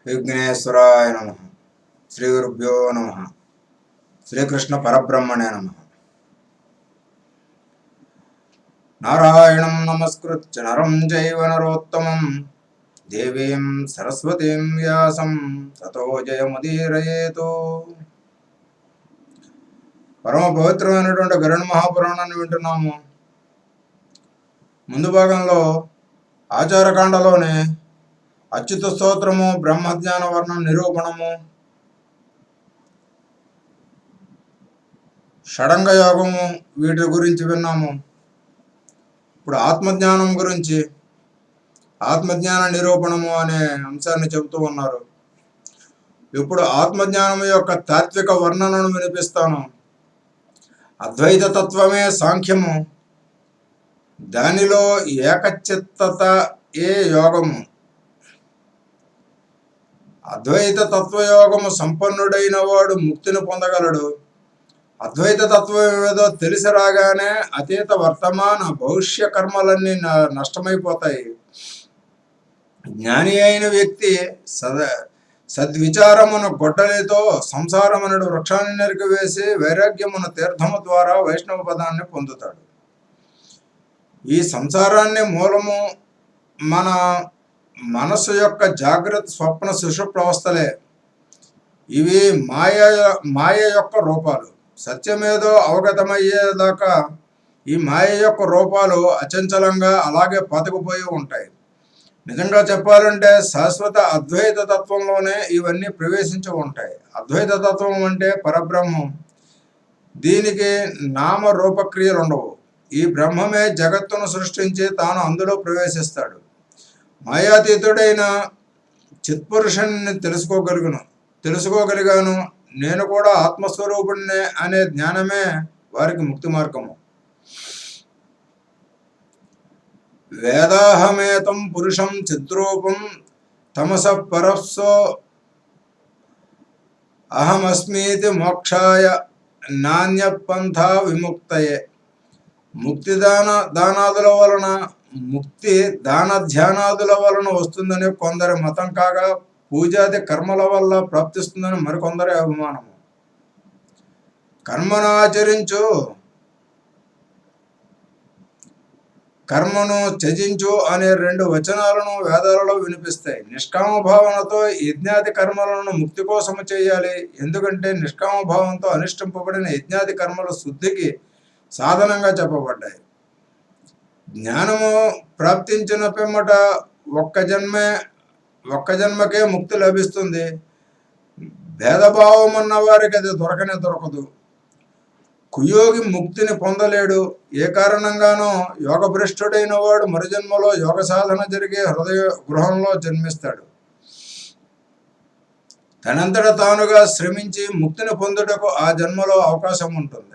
విఘ్నేశ్వరాయ నమ. శ్రీ గురుభ్యో నమ. శ్రీకృష్ణ పరబ్రహ్మణే నమ. నారాయణం నమస్కృత్య నరం చైవ నరోత్తమం దేవీం సరస్వతీం వ్యాసం తతో జయముదీరయేతు. పరమ పవిత్రమైనటువంటి గరుడ మహాపురాణాన్ని వింటున్నాము. ముందు భాగంలో ఆచారకాండలోని అచ్యుత స్తోత్రము, బ్రహ్మజ్ఞాన వర్ణం నిరూపణము, షడంగ యోగము వీటి గురించి విన్నాము. ఇప్పుడు ఆత్మజ్ఞానం గురించి, ఆత్మజ్ఞాన నిరూపణము అనే అంశాన్ని చెబుతూ ఉన్నారు. ఇప్పుడు ఆత్మజ్ఞానం యొక్క తాత్విక వర్ణనను వినిపిస్తాను. అద్వైత తత్వమే సాంఖ్యము, దానిలో ఏకచిత్తత ఏ యోగము. అద్వైత తత్వయోగము సంపన్నుడైన వాడు ముక్తిని పొందగలడు. అద్వైత తత్వం ఏదో తెలిసి రాగానే అతీత వర్తమాన భవిష్య కర్మలన్నీ నష్టమైపోతాయి. జ్ఞాని అయిన వ్యక్తి సద్విచారమును గొడ్డలితో సంసారమునుడు వృక్షాన్ని నరికివేసి వైరాగ్యమును తీర్థము ద్వారా వైష్ణవ పదాన్ని పొందుతాడు. ఈ సంసారాన్ని మూలము మన మనస్సు యొక్క జాగ్రత్త, స్వప్న, సుషుప్త అవస్థలే. ఇవి మాయ యొక్క రూపాలు. సత్యమేదో అవగతమయ్యేదాకా ఈ మాయ యొక్క రూపాలు అచంచలంగా అలాగే పాతుకుపోయి ఉంటాయి. నిజంగా చెప్పాలంటే శాశ్వత అద్వైత తత్వంలోనే ఇవన్నీ ప్రవేశించి ఉంటాయి. అద్వైత తత్వం అంటే పరబ్రహ్మం. దీనికి నామ రూపక్రియలు ఉండవు. ఈ బ్రహ్మమే జగత్తును సృష్టించి తాను అందులో ప్రవేశిస్తాడు. మాయాతీతుడైన చిత్పురుషుని తెలుసుకోగలిగాను, నేను కూడా ఆత్మస్వరూపుడినే అనే జ్ఞానమే వారికి ముక్తి మార్గము. వేదాహమేతం పురుషం చిద్రూపం తమస పరస్సో అహమస్మీతి మోక్షాయ నాణ్య పంథా విముక్తయే. ముక్తి దాన ధ్యానాదుల వలన వస్తుందని కొందరి మతం కాగా, పూజాది కర్మల వల్ల ప్రాప్తిస్తుందని మరికొందరి అభిమానము. కర్మను ఆచరించు, కర్మను త్యజించు అనే 2 వచనాలను వేదాలలో వినిపిస్తాయి. నిష్కామ భావనతో యజ్ఞాది కర్మలను ముక్తి కోసము చేయాలి. ఎందుకంటే నిష్కామ భావంతో అనుష్ఠింపబడిన యజ్ఞాది కర్మల శుద్ధికి సాధనంగా చెప్పబడ్డాయి. జ్ఞానము ప్రాప్తించిన పిమ్మట ఒక్క జన్మకే ముక్తి లభిస్తుంది. భేదభావం ఉన్న వారికి అది దొరకదు. కుయోగి ముక్తిని పొందలేడు. ఏ కారణంగానో యోగభ్రష్టుడైన వాడు మరుజన్మలో యోగ సాధన జరిగే హృదయ గృహంలో జన్మిస్తాడు. తనంతట తానుగా శ్రమించి ముక్తిని పొందుటకు ఆ జన్మలో అవకాశం ఉంటుంది.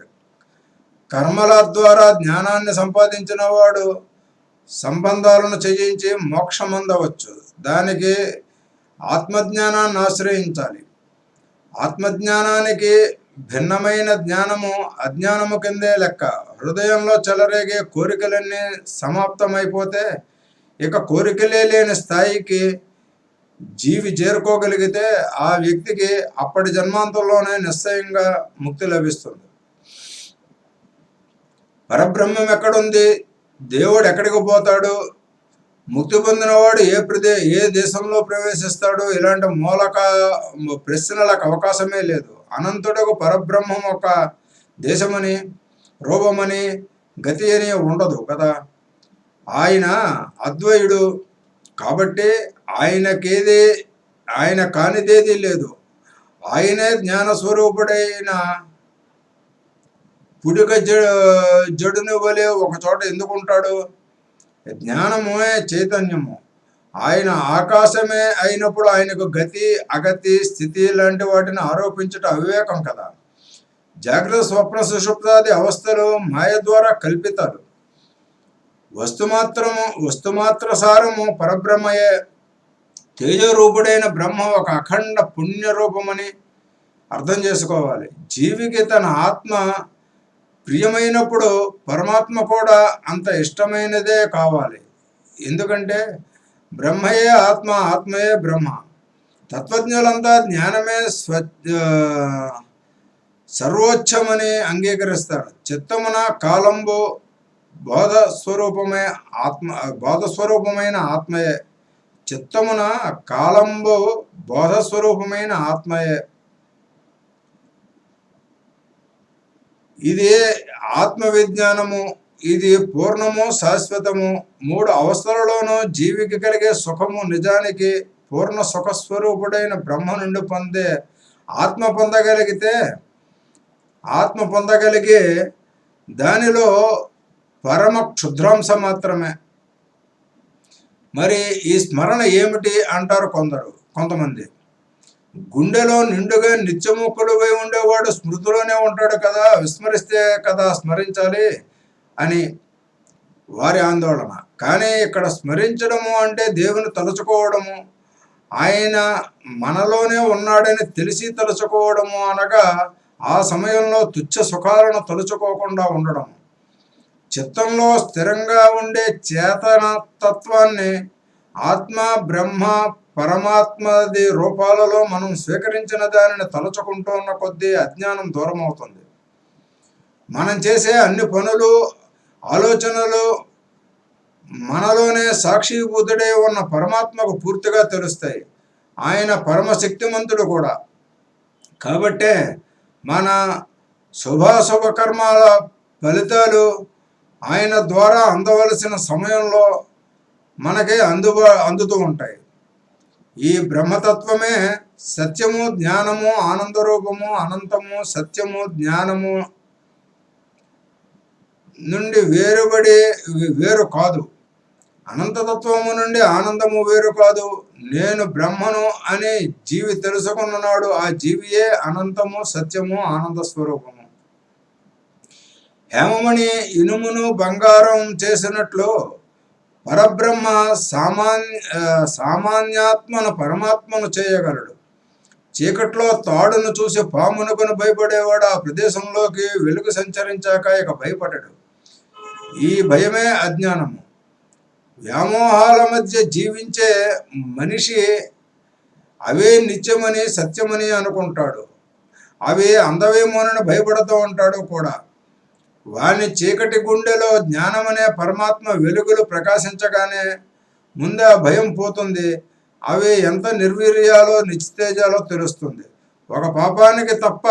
కర్మల ద్వారా జ్ఞానాన్ని సంపాదించిన వాడు సంబంధాలను చేయించి మోక్షమందవచ్చు. దానికి ఆత్మజ్ఞానాన్ని ఆశ్రయించాలి. ఆత్మజ్ఞానానికి భిన్నమైన జ్ఞానము అజ్ఞానము కిందే లెక్క. హృదయంలో చెలరేగే కోరికలన్నీ సమాప్తమైపోతే ఇక కోరికలే లేని స్థాయికి జీవి చేరుకోగలిగితే ఆ వ్యక్తికి అప్పటి జన్మాంతంలోనే నిశ్చయంగా ముక్తి లభిస్తుంది. పరబ్రహ్మం ఎక్కడుంది? దేవుడు ఎక్కడికి పోతాడు? ముక్తి పొందినవాడు ఏ దేశంలో ప్రవేశిస్తాడు? ఇలాంటి మూలక ప్రశ్నలకు అవకాశమే లేదు. అనంతుడకు పరబ్రహ్మం ఒక దేశమని, రూపమని, గతి అని ఉండదు కదా. ఆయన అద్వయుడు కాబట్టి ఆయన కానిదేది లేదు. ఆయనే జ్ఞానస్వరూపుడైన పుడిక జడుని వలె ఒక చోట ఎందుకు ఉంటాడు? జ్ఞానమే చైతన్యము. ఆయన ఆకాశమే అయినప్పుడు ఆయనకు గతి, అగతి, స్థితి లాంటి వాటిని ఆరోపించట అవివేకం కదా. జాగ్రత్త, స్వప్న, సుషుప్తాది అవస్థలు మాయ ద్వారా కల్పితాలు. వస్తుమాత్ర సారము పరబ్రహ్మయే. తేజరూపుడైన బ్రహ్మ ఒక అఖండ పుణ్యరూపమని అర్థం చేసుకోవాలి. జీవికి తన ఆత్మ ప్రియమైనప్పుడు పరమాత్మ కూడా అంత ఇష్టమైనదే కావాలి. ఎందుకంటే బ్రహ్మయే ఆత్మ, ఆత్మయే బ్రహ్మ. తత్వజ్ఞులంతా జ్ఞానమే సర్వోచ్చమని అంగీకరిస్తారు. చిత్తమున కాలంబు బోధస్వరూపమైన ఆత్మయే. చిత్తమున కాలంబు బోధస్వరూపమైన ఆత్మయే. ఇది ఆత్మ విజ్ఞానము. ఇది పూర్ణము, శాశ్వతము. 3 అవస్థలలోనూ జీవికి కలిగే సుఖము నిజానికి పూర్ణ సుఖస్వరూపుడైన బ్రహ్మ నుండి పొందే ఆత్మ పొందగలిగే దానిలో పరమ క్షుద్రాంశ మాత్రమే. మరి ఈ స్మరణ ఏమిటి అంటారు కొంతమంది. గుండెలో నిండుగా నిత్యము కొలువై ఉండేవాడు స్మృతిలోనే ఉంటాడు కదా, విస్మరిస్తే కదా స్మరించాలి అని వారి ఆందోళన. కానీ ఇక్కడ స్మరించడము అంటే దేవుని తలుచుకోవడము, ఆయన మనలోనే ఉన్నాడని తెలిసి తలుచుకోవడము, అనగా ఆ సమయంలో తుచ్చ సుఖాలను తలుచుకోకుండా ఉండడం. చిత్తంలో స్థిరంగా ఉండే చేతనతత్వాన్ని ఆత్మ, బ్రహ్మ, పరమాత్మది రూపాలలో మనం స్వీకరించిన దానిని తలుచుకుంటున్న కొద్దీ అజ్ఞానం దూరం అవుతుంది. మనం చేసే అన్ని పనులు, ఆలోచనలు మనలోనే సాక్షిభూతుడై ఉన్న పరమాత్మకు పూర్తిగా తెలుస్తాయి. ఆయన పరమశక్తిమంతుడు కూడా. కాబట్టే మన శుభాశుభ కర్మాల ఫలితాలు ఆయన ద్వారా అందవలసిన సమయంలో మనకే అందుతూ ఉంటాయి. ఈ బ్రహ్మతత్వమే సత్యము, జ్ఞానము, ఆనందరూపము, అనంతము. సత్యము, జ్ఞానము నుండి వేరు కాదు. అనంతతత్వము నుండి ఆనందము వేరు కాదు. నేను బ్రహ్మను అని జీవి తెలుసుకున్నాడు. ఆ జీవియే అనంతము, సత్యము, ఆనంద స్వరూపము. హేమమణి ఇనుమును బంగారం చేసినట్లు పరబ్రహ్మ సామాన్యాత్మను పరమాత్మను చేయగలడు. చీకట్లో తాడును చూసి పామునుకొని భయపడేవాడు ఆ ప్రదేశంలోకి వెలుగు సంచరించాక ఇక భయపడడు. ఈ భయమే అజ్ఞానము. వ్యామోహాల మధ్య జీవించే మనిషి అవే నిత్యమని, సత్యమని అనుకుంటాడు. అవి అందవేమోనని భయపడుతూ ఉంటాడు కూడా. వాని చీకటి గుండెలో జ్ఞానమనే పరమాత్మ వెలుగులు ప్రకాశించగానే ముందే ఆ భయం పోతుంది. అవి ఎంత నిర్వీర్యాలో, నిస్తేజాలో తెలుస్తుంది. ఒక్క పాపానికి తప్ప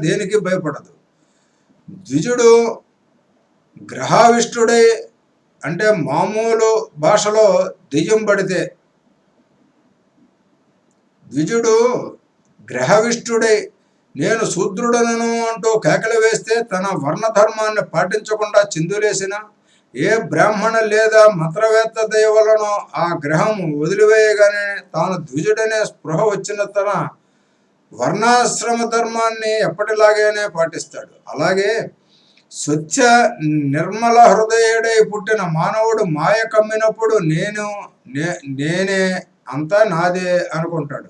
దేనికి భయపడదు. ద్విజుడు గ్రహావిష్టుడై, అంటే మామూలు భాషలో దెయ్యం పడితే, ద్విజుడు గ్రహవిష్టుడై నేను శూద్రుడను అంటూ కేకలు వేస్తే తన వర్ణధర్మాన్ని పాటించకుండా చిందులేసిన ఏ బ్రాహ్మణ లేదా మంత్రవేత్త దయ వలనో ఆ గ్రహం వదిలివేయగానే తాను ద్విజుడనే స్పృహ వచ్చిన తన వర్ణాశ్రమ ధర్మాన్ని ఎప్పటిలాగానే పాటిస్తాడు. అలాగే స్వచ్ఛ నిర్మల హృదయుడై పుట్టిన మానవుడు మాయ కమ్మినప్పుడు నేనే అంతా నాదే అనుకుంటాడు.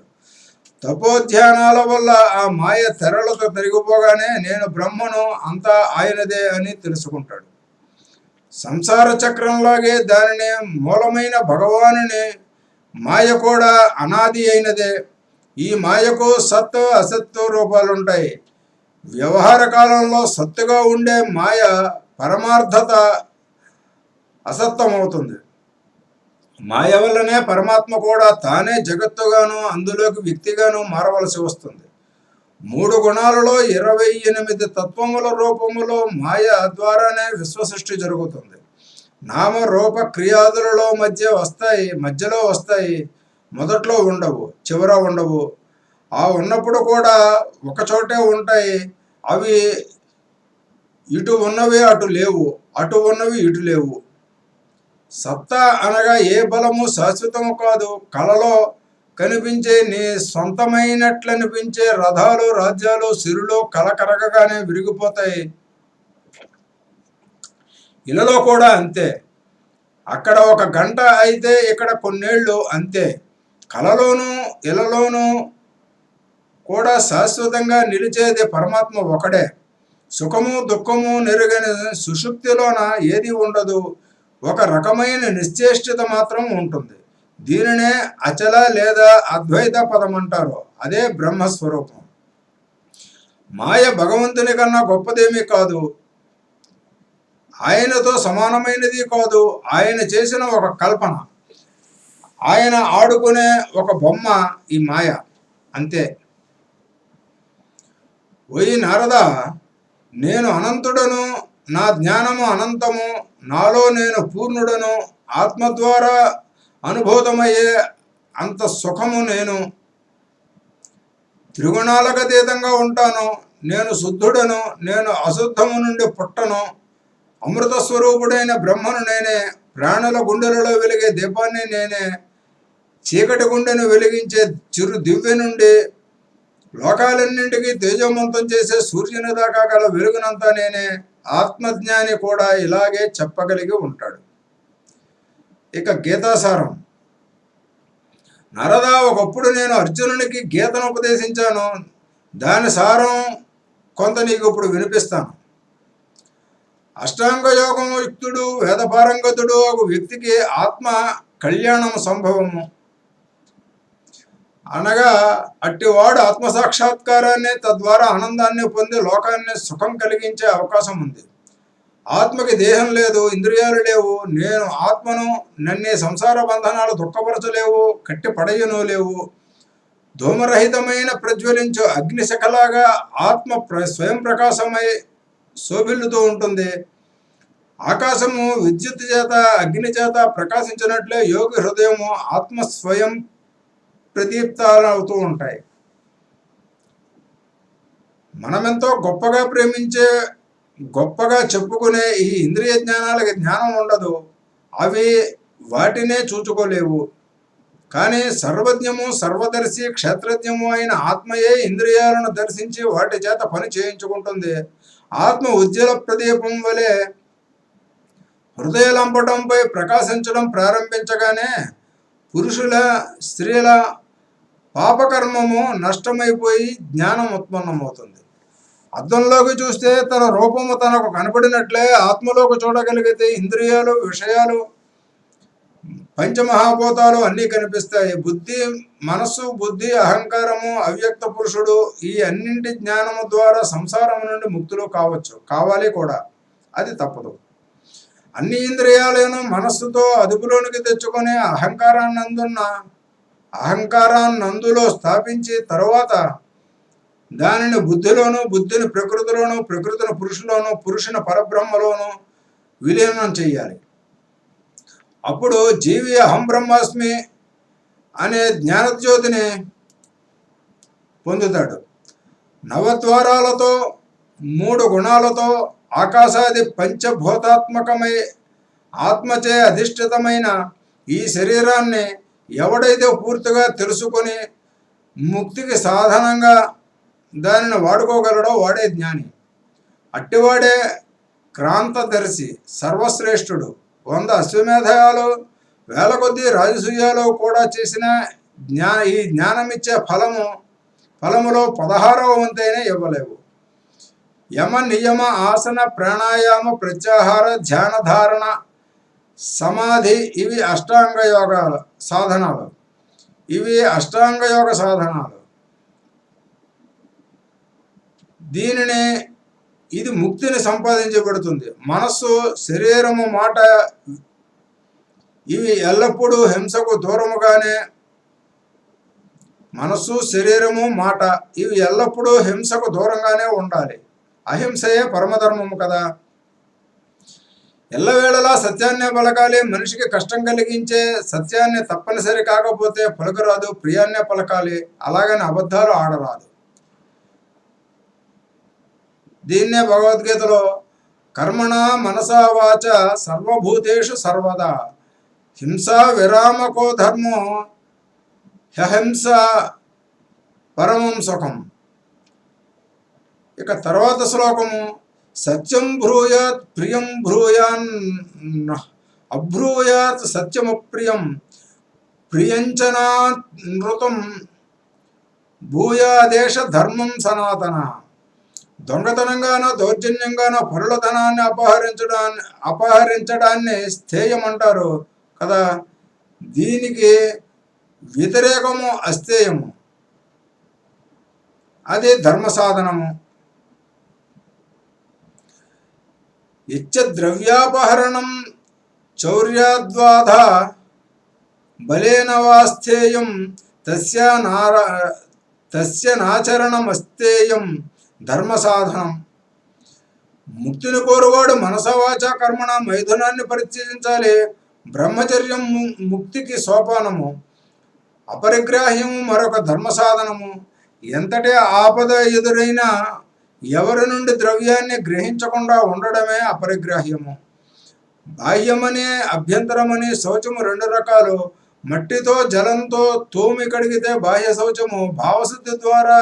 తపోధ్యానాల వల్ల ఆ మాయ తెరలతో తిరిగిపోగానే నేను బ్రహ్మను, అంతా ఆయనదే అని తెలుసుకుంటాడు. సంసార చక్రంలాగే దానిని మూలమైన భగవానుని మాయ కూడా అనాది అయినదే. ఈ మాయకు సత్తు, అసత్తు రూపాలుంటాయి. వ్యవహార కాలంలో సత్తుగా ఉండే మాయ పరమార్థత అసత్తమవుతుంది. మాయ వల్లనే పరమాత్మ కూడా తానే జగత్తుగాను, అందులోకి వ్యక్తిగాను మారవలసి వస్తుంది. 3 గుణాలలో 28 తత్వముల రూపములో మాయ ద్వారానే విశ్వసృష్టి జరుగుతుంది. నామ రూప క్రియాదులలో మధ్యలో వస్తాయి. మొదట్లో ఉండవు, చివర ఉండవు. ఆ ఉన్నప్పుడు కూడా ఒకచోటే ఉంటాయి. అవి ఇటు ఉన్నవి అటు లేవు, అటు ఉన్నవి ఇటు లేవు. సత్తా అనగా ఏ బలము శాశ్వతము కాదు. కలలో కనిపించే నీ సొంతమైనట్లనిపించే రథాలు, రాజ్యాలు, సిరులు కరగగానే విరిగిపోతాయి. ఇలలో కూడా అంతే. అక్కడ 1 గంట అయితే ఇక్కడ కొన్నేళ్ళు అంతే. కలలోనూ ఇలలోనూ కూడా శాశ్వతంగా నిలిచేది పరమాత్మ ఒకడే. సుఖము దుఃఖము నెరుగని సుషుప్తిలోన ఏది ఉండదు. ఒక రకమైన నిశ్చేష్టిత మాత్రం ఉంటుంది. దీనినే అచల లేదా అద్వైత పదం అంటారు. అదే బ్రహ్మస్వరూపం. మాయ భగవంతుని కన్నా గొప్పదేమీ కాదు, ఆయనతో సమానమైనది కాదు. ఆయన చేసిన ఒక కల్పన, ఆయన ఆడుకునే ఒక బొమ్మ ఈ మాయ, అంతే. ఓయి నారద, నేను అనంతుడను, నా జ్ఞానము అనంతము, నాలో నేను పూర్ణుడను, ఆత్మ ద్వారా అనుభూతమయ్యే అంత సుఖము నేను, త్రిగుణాలకు అతీతంగా ఉంటాను, నేను శుద్ధుడను, నేను అశుద్ధము నుండి పుట్టను, అమృత స్వరూపుడైన బ్రహ్మను నేనే, ప్రాణుల గుండెలలో వెలిగే దీపాన్ని నేనే, చీకటి గుండెను వెలిగించే చిరు దివ్య నుండి లోకాలన్నింటికీ తేజోమంతం చేసే సూర్యుని దాకా గల వెలుగునంతా నేనే. ఆత్మజ్ఞాని కూడా ఇలాగే చెప్పగలిగి ఉంటాడు. ఇక గీతాసారం. నరద, ఒకప్పుడు నేను అర్జునునికి గీతను ఉపదేశించాను. దాని సారం కొంత నీకు ఇప్పుడు వినిపిస్తాను. అష్టాంగ యోగం యుక్తుడు వేదపారంగతుడు ఒక వ్యక్తికి ఆత్మ కళ్యాణం సంభవము. అనగా అట్టివాడు ఆత్మసాక్షాత్కారాన్ని, తద్వారా ఆనందాన్ని పొంది లోకాన్ని సుఖం కలిగించే అవకాశం ఉంది. ఆత్మకి దేహం లేదు, ఇంద్రియాలు లేవు. నేను ఆత్మను, నన్నే సంసార బంధనాలు దుఃఖపరచలేవు, కట్టి పడయను లేవు. ధూమరహితమైన ప్రజ్వలించు అగ్నిశకలాగా ఆత్మ స్వయం ప్రకాశమై శోభిల్లుతూ ఉంటుంది. ఆకాశము విద్యుత్ చేత, అగ్ని చేత ప్రకాశించినట్లే యోగి హృదయము ఆత్మ స్వయం ప్రదీప్తాలవుతూ ఉంటాయి. మనమెంతో గొప్పగా ప్రేమించే, గొప్పగా చెప్పుకునే ఈ ఇంద్రియ జ్ఞానాలకి జ్ఞానం ఉండదు. అవి వాటినే చూచుకోలేవు. కానీ సర్వజ్ఞము, సర్వదర్శి, క్షేత్రజ్ఞము అయిన ఆత్మయే ఇంద్రియాలను దర్శించి వాటి చేత పని చేయించుకుంటుంది. ఆత్మ ఉజ్వల ప్రదీపం వలె హృదయలంపటంపై ప్రకాశించడం ప్రారంభించగానే పురుషుల, స్త్రీల పాపకర్మము నష్టమైపోయి జ్ఞానం ఉత్పన్నమవుతుంది. అద్దంలోకి చూస్తే తన రూపము తనకు కనపడినట్లే ఆత్మలోకి చూడగలిగితే ఇంద్రియాలు, విషయాలు, పంచమహాభూతాలు అన్నీ కనిపిస్తాయి. మనస్సు, బుద్ధి, అహంకారము, అవ్యక్త పురుషుడు, ఈ అన్నింటి జ్ఞానము ద్వారా సంసారం నుండి ముక్తులు కావచ్చు, కావాలి కూడా. అది తప్పదు. అన్ని ఇంద్రియాలను మనస్సుతో అదుపులోనికి తెచ్చుకొని అహంకారాన్నందులో స్థాపించి తరువాత దానిని బుద్ధిలోను, బుద్ధిని ప్రకృతిలోను, ప్రకృతిని పురుషులోను, పురుషుని పరబ్రహ్మలోను విలీనం చెయ్యాలి. అప్పుడు జీవి అహం బ్రహ్మాస్మి అనే జ్ఞానజ్యోతిని పొందుతాడు. నవద్వారాలతో, 3 గుణాలతో, ఆకాశాది పంచభూతాత్మకమై ఆత్మచే అధిష్ఠితమైన ఈ శరీరాన్ని ఎవడైతే పూర్తిగా తెలుసుకొని ముక్తికి సాధనంగా దానిని వాడుకోగలడో వాడే జ్ఞాని. అట్టివాడే క్రాంతదర్శి, సర్వశ్రేష్ఠుడు. 100 అశ్వమేధయాలు, వేల కొద్దీ రాజసూయాలు కూడా చేసిన ఈ జ్ఞానమిచ్చే ఫలములో 16వ వంతైన ఇవ్వలేవు. యమ, నియమ, ఆసన, ప్రాణాయామ, ప్రత్యాహార, ధ్యాన, ధారణ, సమాధి ఇవి అష్టాంగ యోగ సాధనాలు. ఇది ముక్తిని సంపాదించబడుతుంది. మనస్సు, శరీరము, మాట ఇవి ఎల్లప్పుడూ హింసకు దూరంగానే ఉండాలి. అహింసయే పరమధర్మము కదా. ఎల్లవేళలా సత్యాన్నే పలకాలి. మనిషికి కష్టం కలిగించే సత్యాన్ని తప్పనిసరి కాకపోతే పలుకరాదు, ప్రియాన్నే పలకాలి. అలాగని అబద్ధాలు ఆడరాదు. దీన్నే భగవద్గీతలో కర్మణ మనసా వాచ సర్వభూతేషు సర్వదా హింసా విరామకో ధర్మో హ్యహింస పరమం సుఖం. ఇక తర్వాత శ్లోకము, సత్యం బ్రూయాత్ ప్రియం బ్రూయాన్ అబ్రూయాత్ సత్యమప్రియం ప్రియంచనాత్ నృతం భూయాదేశ ధర్మం సనాతన. దొంగతనంగానో దౌర్జన్యంగానో పరుల ధనాన్ని అపహరించడాన్ని స్థేయమంటారు కదా. దీనికి వ్యతిరేకము అస్థేయము, అది ధర్మ సాధనము. ఇచ్చ ద్రవ్యాపహరణం చౌర్యాద్వాధ బలేన వాస్థేయం తస్య నాచరణమస్తేయం ధర్మ సాధనం. ముక్తిని కోరువాడు మనసవాచ కర్మణ మైథునాన్ని పరిత్యజించాలి. బ్రహ్మచర్యం ముక్తికి సోపానము, అపరిగ్రాహ్యము మరొక ధర్మ సాధనము. ఎంతటి ఆపద ఎదురైనా ఎవరి నుండి ద్రవ్యాన్ని గ్రహించకుండా ఉండడమే అపరిగ్రాహ్యము. బాహ్యమని అభ్యంతరమని శౌచము రెండు రకాలు. మట్టితో జలంతో తోమి కడిగితే బాహ్య శౌచము, భావశుద్ధి ద్వారా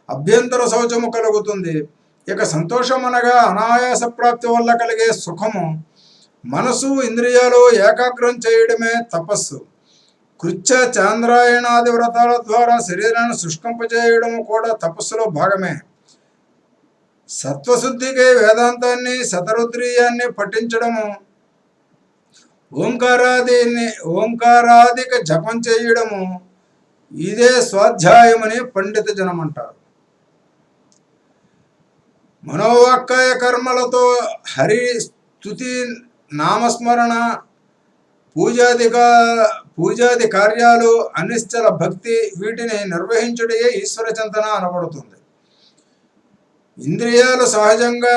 అభ్యంతర శౌచము కలుగుతుంది. ఇక సంతోషం అనగా అనాయాస ప్రాప్తి వల్ల కలిగే సుఖము. మనసు ఇంద్రియాలు ఏకాగ్రం చేయడమే తపస్సు. కృత్య చాంద్రాయణాది వ్రతాల ద్వారా శరీరాన్ని శుష్కంపచేయడము కూడా తపస్సులో భాగమే. సత్వశుద్ధికి వేదాంతాన్ని శతరుద్రీయాన్ని పఠించడము, ఓంకారాదిక జపం చేయడము, ఇదే స్వాధ్యాయమని పండిత జనం అంటారు. మనోవాక్కాయ కర్మలతో హరి స్తుతి నామస్మరణ పూజాది కార్యాలు అనిశ్చల భక్తి వీటిని నిర్వహించుడే ఈశ్వర చింతన అనబడుతుంది. ఇంద్రియాలు సహజంగా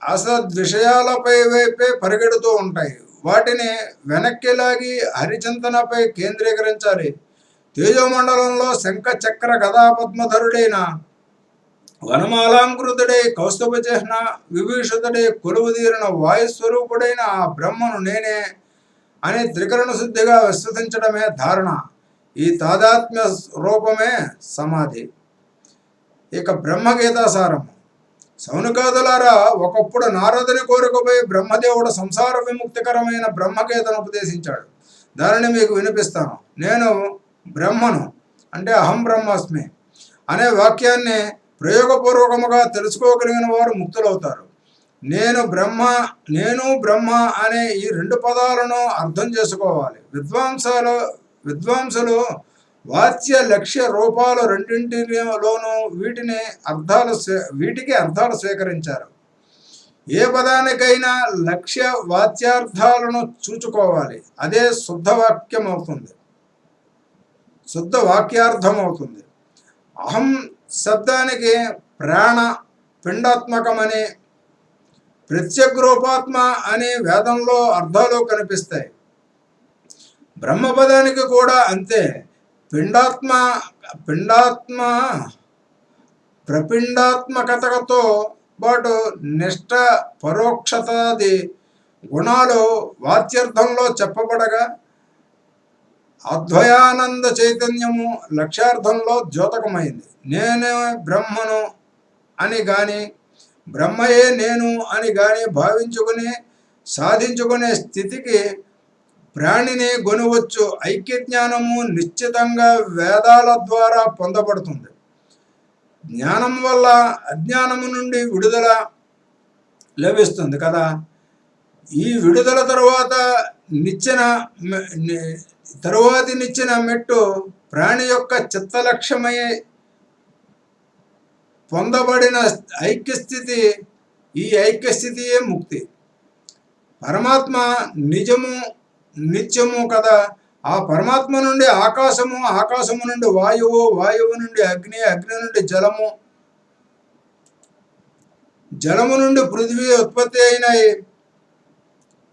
అసద్విషయాలపై వైపే పరిగెడుతూ ఉంటాయి. వాటిని వెనక్కి లాగి హరిచింతనపై కేంద్రీకరించాలి. తేజోమండలంలో శంఖ చక్ర గదాపద్మధరుడైన వనమాలాంకృతుడై కౌస్తుభ చిహ్న విభీషితుడై కొలువుదీరిన వాయుస్వరూపుడైన ఆ బ్రహ్మను నేనే అని త్రికరణ శుద్ధిగా విశ్వసించడమే ధారణ. ఈ తాదాత్మ్య రూపమే సమాధి. ఇక బ్రహ్మగీతాసారము. సౌనకాదులారా, ఒకప్పుడు నారదుని కోరికపై బ్రహ్మదేవుడు సంసార విముక్తికరమైన బ్రహ్మగీతను ఉపదేశించాడు. దానిని మీకు వినిపిస్తాను. నేను బ్రహ్మను అంటే అహం బ్రహ్మాస్మి అనే వాక్యాన్ని ప్రయోగపూర్వకముగా తెలుసుకోగలిగిన వారు ముక్తులవుతారు. నేను బ్రహ్మ అనే ఈ రెండు పదాలను అర్థం చేసుకోవాలి. విద్వాంసులు వాచ్య లక్ష్య రూపాలు రెండింటిలోనూ వీటికి అర్థాలు స్వీకరించారు. ఏ పదానికైనా లక్ష్య వాచ్యార్థాలను చూచుకోవాలి. అదే శుద్ధ వాక్యార్థం అవుతుంది. అహం శబ్దానికి ప్రాణ పిండాత్మకమని, ప్రత్యగ్రూపాత్మ అని వేదంలో అర్థాలు కనిపిస్తాయి. బ్రహ్మపదానికి కూడా అంతే. పిండాత్మ ప్రపిండాత్మకతతో పాటు నిష్ట పరోక్షతాది గుణాలు వాచ్యార్థంలో చెప్పబడగా, అద్వయానంద చైతన్యము లక్ష్యార్థంలో ద్యోతకమైంది. నేను బ్రహ్మను అని గాని, బ్రహ్మయే నేను అని గాని భావించుకుని సాధించుకునే స్థితికి ప్రాణిని గొనవచ్చు. ఐక్య జ్ఞానము నిశ్చితంగా వేదాల ద్వారా పొందబడుతుంది. జ్ఞానం వల్ల అజ్ఞానము నుండి విడుదల లభిస్తుంది కదా. ఈ విడుదల తరువాతి నిచ్చిన మెట్టు ప్రాణి యొక్క చిత్తలక్ష్యమై పొందబడిన ఐక్యస్థితి. ఈ ఐక్యస్థితియే ముక్తి. పరమాత్మ నిజము నిత్యము కదా. ఆ పరమాత్మ నుండి ఆకాశము, ఆకాశము నుండి వాయువు, వాయువు నుండి అగ్ని, అగ్ని నుండి జలము, జలము నుండి పృథివీ ఉత్పత్తి అయినాయి.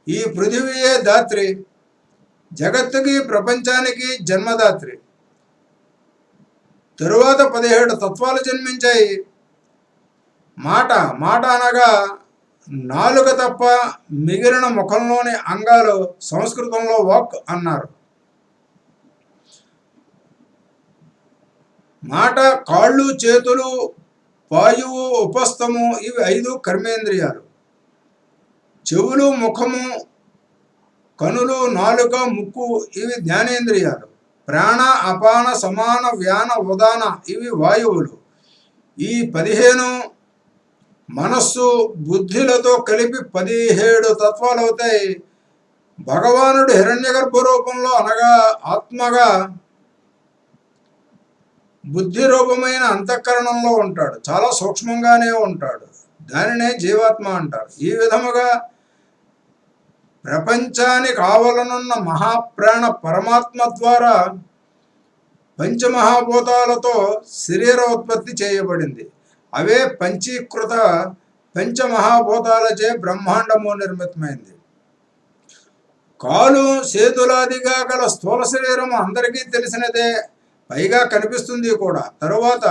ఈ పృథివీయే దాత్రి, జగత్తుకి ప్రపంచానికి జన్మదాత్రి. తరువాత 17 తత్వాలు జన్మించాయి. మాట అనగా నాలుక తప్ప మిగిలిన ముఖంలోని అంగాలు సంస్కృతంలో వాక్ అన్నారు. మాట, కాళ్ళు, చేతులు, పాయువు, ఉపస్థము ఇవి 5 కర్మేంద్రియాలు. చెవులు, ముఖము, కనులు, నాలుక, ముక్కు ఇవి జ్ఞానేంద్రియాలు. ప్రాణ, అపాన, సమాన, వ్యాన, ఉదాన ఇవి వాయువులు. ఈ 15 మనస్సు బుద్ధిలతో కలిపి 17 తత్వాలు అవుతాయి. భగవానుడు హిరణ్యగర్భ రూపంలో అనగా ఆత్మగా బుద్ధి రూపమైన అంతఃకరణంలో ఉంటాడు. చాలా సూక్ష్మంగానే ఉంటాడు. దానినే జీవాత్మ అంటారు. ఈ విధముగా ప్రపంచానికి కావలనున్న మహాప్రాణ పరమాత్మ ద్వారా పంచమహాభూతాలతో శరీర ఉత్పత్తి చేయబడింది. అవే పంచీకృత పంచమహాభూతాలచే బ్రహ్మాండము నిర్మితమైంది. కాలు చేతులాదిగా గల స్థూల శరీరము అందరికీ తెలిసినదే, పైగా కనిపిస్తుంది కూడా. తరువాత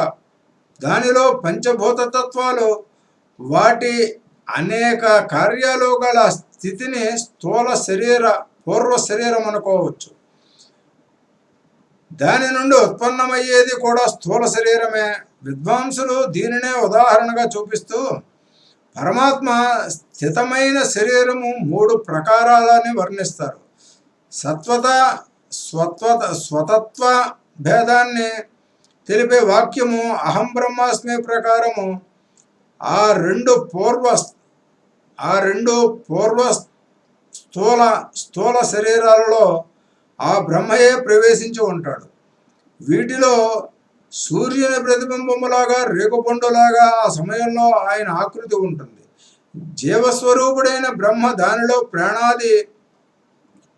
దానిలో పంచభూత తత్వాలు వాటి అనేక కార్యాలు గల స్థితిని స్థూల శరీర పూర్వ శరీరం అనుకోవచ్చు. దాని నుండి ఉత్పన్నమయ్యేది కూడా స్థూల శరీరమే. విద్వాంసులు దీనినే ఉదాహరణగా చూపిస్తూ పరమాత్మ స్థితమైన శరీరము 3 ప్రకారాలని వర్ణిస్తారు. స్వతత్వ భేదాన్ని తెలిపే వాక్యము అహం బ్రహ్మాస్మి ప్రకారము ఆ రెండు పూర్వ స్థూల శరీరాలలో ఆ బ్రహ్మయే ప్రవేశించి ఉంటాడు. వీటిలో సూర్యుని ప్రతిబింబములాగా రేగుపండులాగా ఆ సమయంలో ఆయన ఆకృతి ఉంటుంది. జీవస్వరూపుడైన బ్రహ్మ దానిలో ప్రాణాది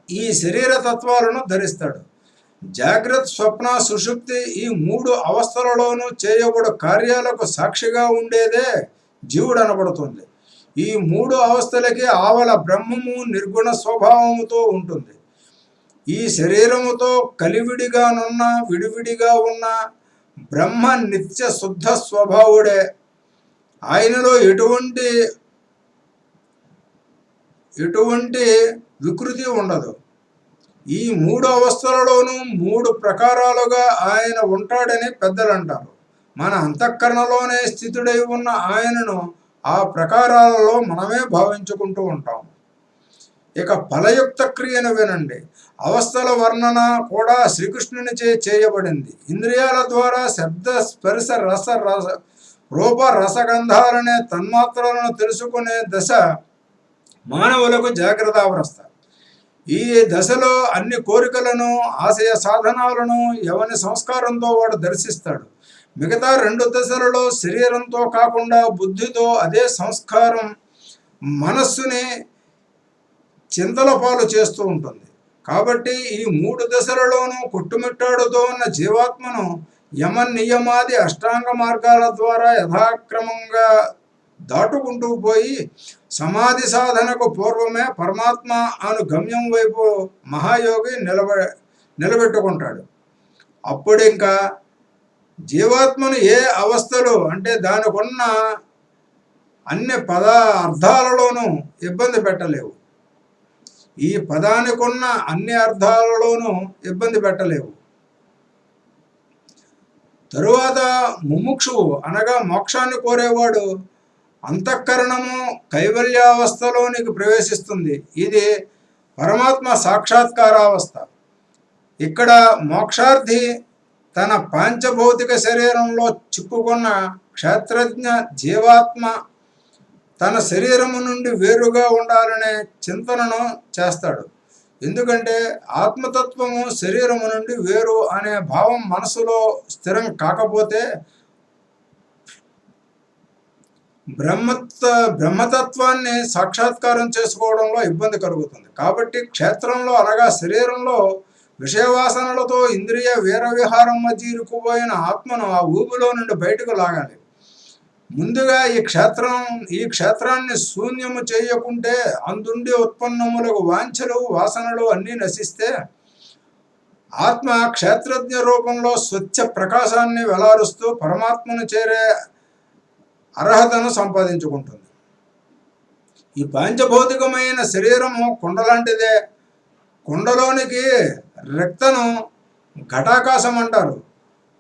ఈ శరీర తత్వాలను ధరిస్తాడు. జాగ్రత్త, స్వప్న, సుషుప్తి ఈ 3 అవస్థలలోనూ చేయబడు కార్యాలకు సాక్షిగా ఉండేదే జీవుడు అనబడుతుంది. ఈ 3 అవస్థలకి ఆవల బ్రహ్మము నిర్గుణ స్వభావముతో ఉంటుంది. ఈ శరీరముతో కలివిడిగానున్న విడివిడిగా ఉన్న బ్రహ్మ నిత్య శుద్ధ స్వభావుడే. ఆయనలో ఎటువంటి వికృతి ఉండదు. ఈ 3 అవస్థలలోనూ 3 ప్రకారాలుగా ఆయన ఉంటాడని పెద్దలు అంటారు. మన అంతఃకరణలోనే స్థితుడై ఉన్న ఆయనను ఆ ప్రకారాలలో మనమే భావించుకుంటూ ఉంటాం. ఇక ఫలయుక్త క్రియను వినండి. అవస్థల వర్ణన కూడా శ్రీకృష్ణునిచే చేయబడింది. ఇంద్రియాల ద్వారా శబ్ద, స్పర్శ, రూప, రసగంధాలనే తన్మాత్రలను తెలుసుకునే దశ మానవులకు జాగ్రత్త అవస్థ. ఈ దశలో అన్ని కోరికలను, ఆశయ సాధనాలను ఎవని సంస్కారంతో వాడు దర్శిస్తాడు. మిగతా 2 దశలలో శరీరంతో కాకుండా బుద్ధితో అదే సంస్కారం మనస్సుని చింతల పాలు చేస్తూ ఉంటుంది. కాబట్టి ఈ 3 దశలలోనూ కొట్టుమిట్టాడుతూ ఉన్న జీవాత్మను యమ నియమాది అష్టాంగ మార్గాల ద్వారా యథాక్రమంగా దాటుకుంటూ పోయి సమాధి సాధనకు పూర్వమే పరమాత్మ అను గమ్యం వైపు మహాయోగి నిలబెట్టుకుంటాడు. అప్పుడింకా జీవాత్మను ఏ అవస్థలు అంటే దానికున్న అన్ని అర్థాలలోనూ ఇబ్బంది పెట్టలేవు. ఈ పదానికున్న అన్ని అర్థాలలోనూ ఇబ్బంది పెట్టలేవు. తరువాత ముముక్షువు అనగా మోక్షాన్ని కోరేవాడు అంతఃకరణము కైవల్యావస్థలోనికి ప్రవేశిస్తుంది. ఇది పరమాత్మ సాక్షాత్కారావస్థ. ఇక్కడ మోక్షార్థి తన పాంచభౌతిక శరీరంలో చిక్కుకున్న క్షేత్రజ్ఞ జీవాత్మ తన శరీరము నుండి వేరుగా ఉండాలనే చింతనను చేస్తాడు. ఎందుకంటే ఆత్మతత్వము శరీరము నుండి వేరు అనే భావం మనసులో స్థిరం కాకపోతే బ్రహ్మతత్వాన్ని సాక్షాత్కారం చేసుకోవడంలో ఇబ్బంది కలుగుతుంది. కాబట్టి క్షేత్రంలో అనగా శరీరంలో విషయవాసనలతో ఇంద్రియ వీరవిహారం మధ్య ఇరుక్కుపోయిన ఆత్మను ఆ ఊబిలో నుండి బయటకు లాగాలి. ముందుగా ఈ క్షేత్రాన్ని శూన్యము చేయకుంటే అందుండి ఉత్పన్నములకు వాంఛలు, వాసనలు అన్నీ నశిస్తే ఆత్మ క్షేత్రజ్ఞ రూపంలో స్వచ్ఛ ప్రకాశాన్ని వెలారుస్తూ పరమాత్మను చేరే అర్హతను సంపాదించుకుంటుంది. ఈ పాంచభౌతికమైన శరీరము కుండలాంటిదే. కుండలోనికి రెక్తను ఘటాకాశం అంటారు.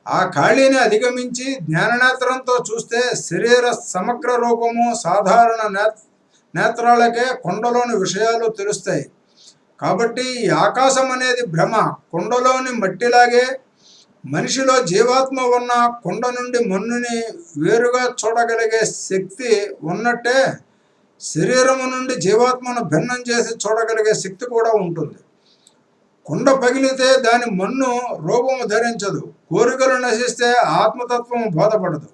ఆ ఖాళీని అధిగమించి జ్ఞాననేత్రంతో చూస్తే శరీర సమగ్ర రూపము సాధారణ నేత్రాలకే కుండలోని విషయాలు తెలుస్తాయి. కాబట్టి ఈ ఆకాశం అనేది భ్రమ. కుండలోని మట్టిలాగే మనిషిలో జీవాత్మ ఉన్న కుండ నుండి మన్నుని వేరుగా చూడగలిగే శక్తి ఉన్నట్టే శరీరము నుండి జీవాత్మను భిన్నం చేసి చూడగలిగే శక్తి కూడా ఉంటుంది. కుండ పగిలితే దాని మన్ను రూపము ధరించదు. కోరికలు నశిస్తే ఆత్మతత్వం బోధపడదు.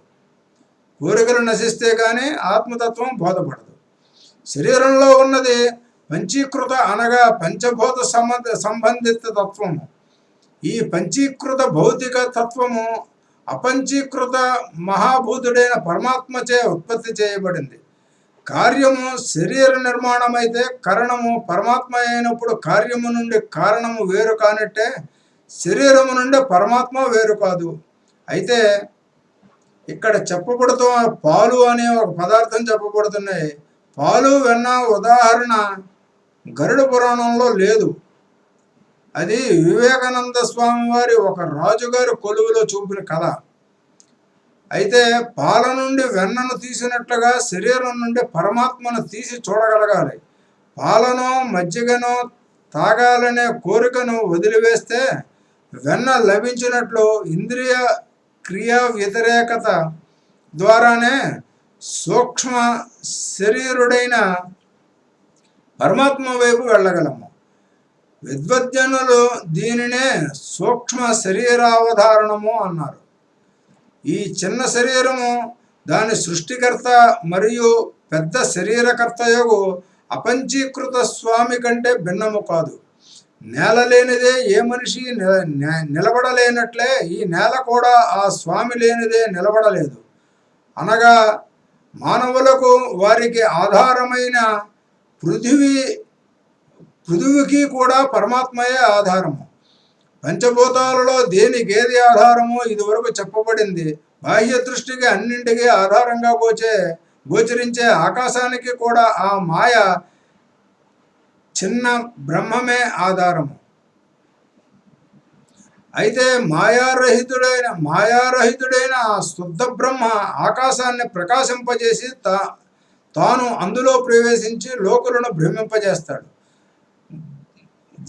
కోరికలు నశిస్తే కానీ ఆత్మతత్వం బోధపడదు. శరీరంలో ఉన్నది పంచీకృత అనగా పంచభూత సంబంధిత తత్వము. ఈ పంచీకృత భౌతిక తత్వము అపంచీకృత మహాభూతుడైన పరమాత్మచే ఉత్పత్తి చేయబడింది. కార్యము శరీర నిర్మాణం అయితే కరణము పరమాత్మ అయినప్పుడు కార్యము నుండి కారణము వేరు కానట్టే శరీరము నుండి పరమాత్మ వేరు కాదు. అయితే ఇక్కడ చెప్పబడుతూ పాలు అనే ఒక పదార్థం చెప్పబడుతున్నాయి. పాలు వెన్న ఉదాహరణ గరుడ పురాణంలో లేదు. అది వివేకానంద స్వామి వారి ఒక రాజుగారి కొలువులో చూపిన కథ. అయితే పాల నుండి వెన్నను తీసినట్లుగా శరీరం నుండి పరమాత్మను తీసి చూడగలగాలి. పాలను మజ్జిగను తాగాలనే కోరికను వదిలివేస్తే వెన్న లభించినట్లు ఇంద్రియ క్రియా వ్యతిరేకత ద్వారానే సూక్ష్మ శరీరుడైన పరమాత్మ వైపు వెళ్ళగలము. విద్వజ్జనులు దీనినే సూక్ష్మ శరీరావధారణము అన్నారు. ఈ చిన్న శరీరము దాని సృష్టికర్త మరియు పెద్ద శరీరకర్తయగు అపంచీకృత స్వామి కంటే భిన్నము కాదు. నేల లేనిదే ఏ మనిషి నిలబడలేనట్లే ఈ నేల కూడా ఆ స్వామి లేనిదే నిలబడలేదు. అనగా మానవులకు వారికి ఆధారమైన పృథివీకి కూడా పరమాత్మయే ఆధారము. పంచభూతాలలో దేనికేది ఆధారమో ఇదివరకు చెప్పబడింది. బాహ్య దృష్టికి అన్నింటికీ ఆధారంగా గోచరించే ఆకాశానికి కూడా ఆ మాయ చిన్న బ్రహ్మమే ఆధారము. అయితే మాయారహితుడైన ఆ శుద్ధ బ్రహ్మ ఆకాశాన్ని ప్రకాశింపజేసి తాను అందులో ప్రవేశించి లోకులను భ్రమింపజేస్తాడు.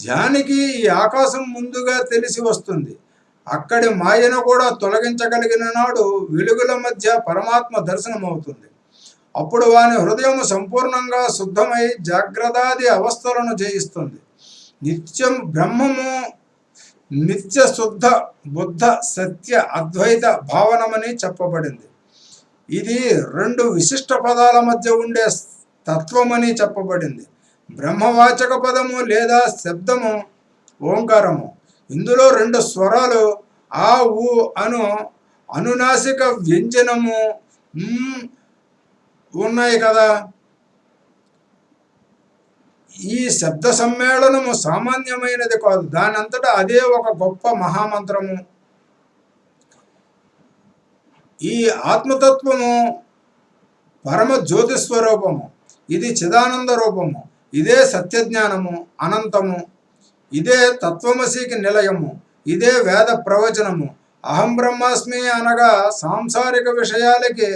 ధ్యానికి ఈ ఆకాశం ముందుగా తెలిసి వస్తుంది. అక్కడి మాయను కూడా తొలగించగలిగిన నాడు వెలుగుల మధ్య పరమాత్మ దర్శనమవుతుంది. అప్పుడు వాని హృదయం సంపూర్ణంగా శుద్ధమై జాగ్రత్తాది అవస్థలను జయిస్తుంది. నిత్యం బ్రహ్మము నిత్య శుద్ధ బుద్ధ సత్య అద్వైత భావనమని చెప్పబడింది. ఇది రెండు విశిష్ట పదాల మధ్య ఉండే తత్వమని చెప్పబడింది. బ్రహ్మవాచక పదము లేదా శబ్దము ఓంకారము. ఇందులో రెండు స్వరాలు ఆ ఊ అనునాసిక వ్యంజనము ఉన్నాయి కదా. ఈ శబ్ద సమ్మేళనము సామాన్యమైనది కాదు. దాని అంతటా అదే ఒక గొప్ప మహామంత్రము. ఈ ఆత్మతత్వము పరమ జ్యోతి స్వరూపము. ఇది చిదానంద రూపము. ఇదే సత్యజ్ఞానము, అనంతము. ఇదే తత్వమసికి నిలయము. ఇదే వేద ప్రవచనము. అహం బ్రహ్మాస్మి అనగా సాంసారిక విషయాలకి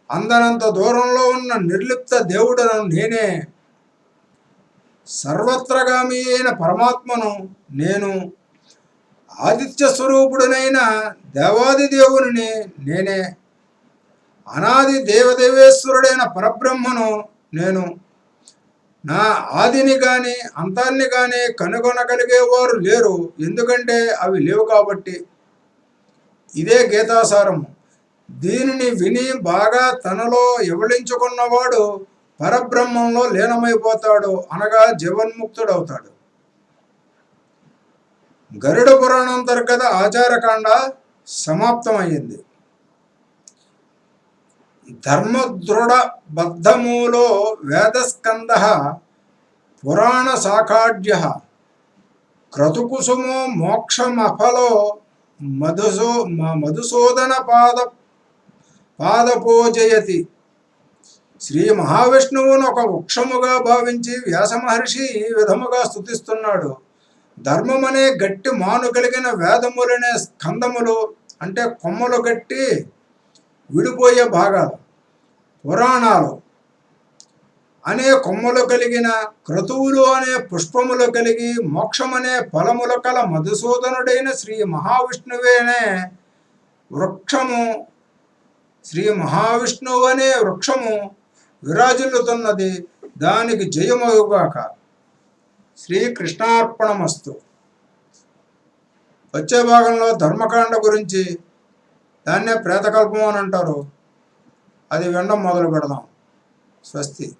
అందనంత దూరంలో ఉన్న నిర్లిప్త దేవుడను నేనే. సర్వత్రగామి అయిన పరమాత్మను నేను. ఆదిత్య స్వరూపుడునైన దేవాది దేవుని నేనే. అనాది దేవదేవేశ్వరుడైన పరబ్రహ్మను నేను. నా ఆదిని కానీ అంతాన్ని కానీ కనుగొనగలిగేవారు లేరు, ఎందుకంటే అవి లేవు కాబట్టి. ఇదే గీతాసారము. దీనిని విని బాగా తనలో ఎవలించుకున్నవాడు పరబ్రహ్మంలో లీనమైపోతాడు, అనగా జీవన్ముక్తుడవుతాడు. గరుడ పురాణాంతర్గత ఆచారకాండ సమాప్తమయ్యింది. ధర్మదృఢ బద్ధమూలో వేదస్కంద పురాణ శాఖాఢ్య క్రతుకుసుమో మోక్షమఫలో మధుసూదన పాదపోజయతి. శ్రీ మహావిష్ణువును ఒక వృక్షముగా భావించి వ్యాస మహర్షి ఈ విధముగా స్తుతిస్తున్నాడు. ధర్మమనే గట్టి మాను కలిగిన వేదములనే స్కందములు అంటే కొమ్మలు గట్టి విడిపోయే భాగాలు. పురాణాలు అనే కొమ్మలు కలిగిన, క్రతువులు అనే పుష్పములు కలిగి, మోక్షమనే ఫలములు కల మధుసూదనుడైన శ్రీ మహావిష్ణువేనే వృక్షము, శ్రీ మహావిష్ణువు అనే వృక్షము విరాజిల్లుతున్నది. దానికి జయమగుగాక. శ్రీకృష్ణార్పణమస్తు. వచ్చే భాగంలో ధర్మకాండ గురించి, దాన్నే ప్రేతకల్పం అని అంటారు, అది వినడం మొదలు పెడదాం. స్వస్తి.